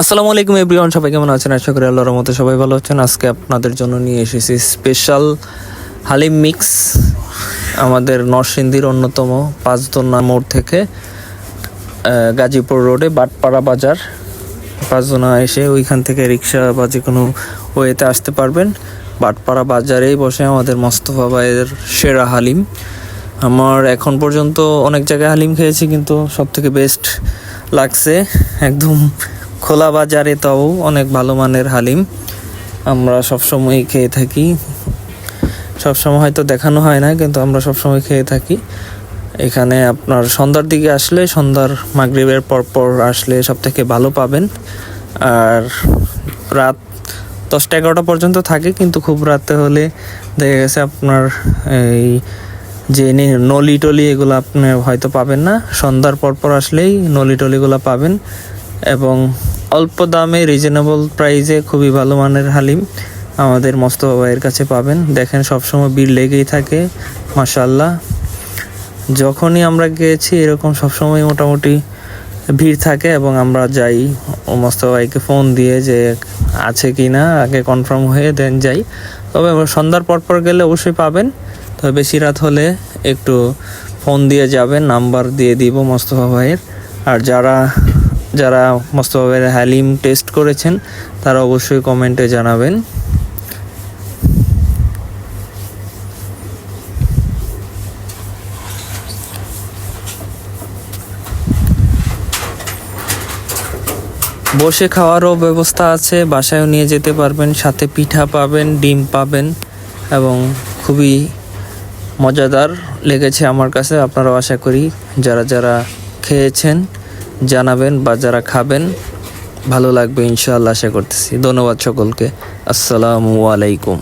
আসসালামু আলাইকুম এভরিওয়ান, সবাই কেমন আছেন? আশা করি আল্লাহর রহমতে সবাই ভালো আছেন। আজকে আপনাদের জন্য নিয়ে এসেছি স্পেশাল হালিম মিক্স। আমাদের নরসিংদীর অন্যতম পাঁচদোনা মোড় থেকে গাজীপুর রোডে বাটপাড়া বাজার, পাঁচদোনা এসে ওইখান থেকে রিক্সা বা যে কোনো ওয়েতে আসতে পারবেন। বাটপাড়া বাজারেই বসে আমাদের মোস্তফা ভাইয়ের সেরা হালিম। আমার এখন পর্যন্ত অনেক জায়গায় হালিম খেয়েছি, কিন্তু সবথেকে বেস্ট লাগছে একদম খোলা বাজারে, তাও অনেক ভালো মানের হালিম আমরা সবসময় খেয়ে থাকি। সবসময় হয়তো দেখানো হয় না, কিন্তু আমরা সবসময় খেয়ে থাকি। এখানে আপনার সন্ধ্যার দিকে আসলে, সন্ধ্যার মাগরিবের পর আসলে সব থেকে ভালো পাবেন। আর রাত 10টা-11টা পর্যন্ত থাকে, কিন্তু খুব রাতে হলে দেখা গেছে আপনার এই যে নলি টলি এগুলো আপনি হয়তো পাবেন না। সন্ধ্যার পর আসলেই নলি টলিগুলো পাবেন, এবং অল্প দামে রিজনেবল প্রাইসে খুবই ভালো মানের হালিম আমাদের মোস্তফা ভাইয়ের কাছে পাবেন। দেখেন সবসময় ভিড় লেগেই থাকে, মাশাআল্লাহ। যখনই আমরা গিয়েছি এরকম সবসময় মোটামুটি ভিড় থাকে, এবং আমরা যাই ও মোস্তফা ভাইকে ফোন দিয়ে যে আছে কি না আগে কনফার্ম হয়ে দেন যাই। তবে সন্ধ্যার পর গেলে অবশ্যই পাবেন। তবে বেশি রাত হলে একটু ফোন দিয়ে যাবেন, নাম্বার দিয়ে দিব মোস্তফা ভাইয়ের। আর যারা মোস্তফা ভাইয়ের হালিম টেস্ট করেছেন তারা অবশ্যই কমেন্টে জানাবেন। বসে খাওয়ারও ব্যবস্থা আছে, বাসায়ও নিয়ে যেতে পারবেন। সাথে পিঠা পাবেন, ডিম পাবেন, এবং খুবই মজাদার লেগেছে আমার কাছে। আপনারাও আশা করি যারা খেয়েছেন জানাবেন, বা যারা খাবেন ভালো লাগবে ইনশাআল্লাহ আশা করতেছি। ধন্যবাদ সকলকে। আসসালামু আলাইকুম।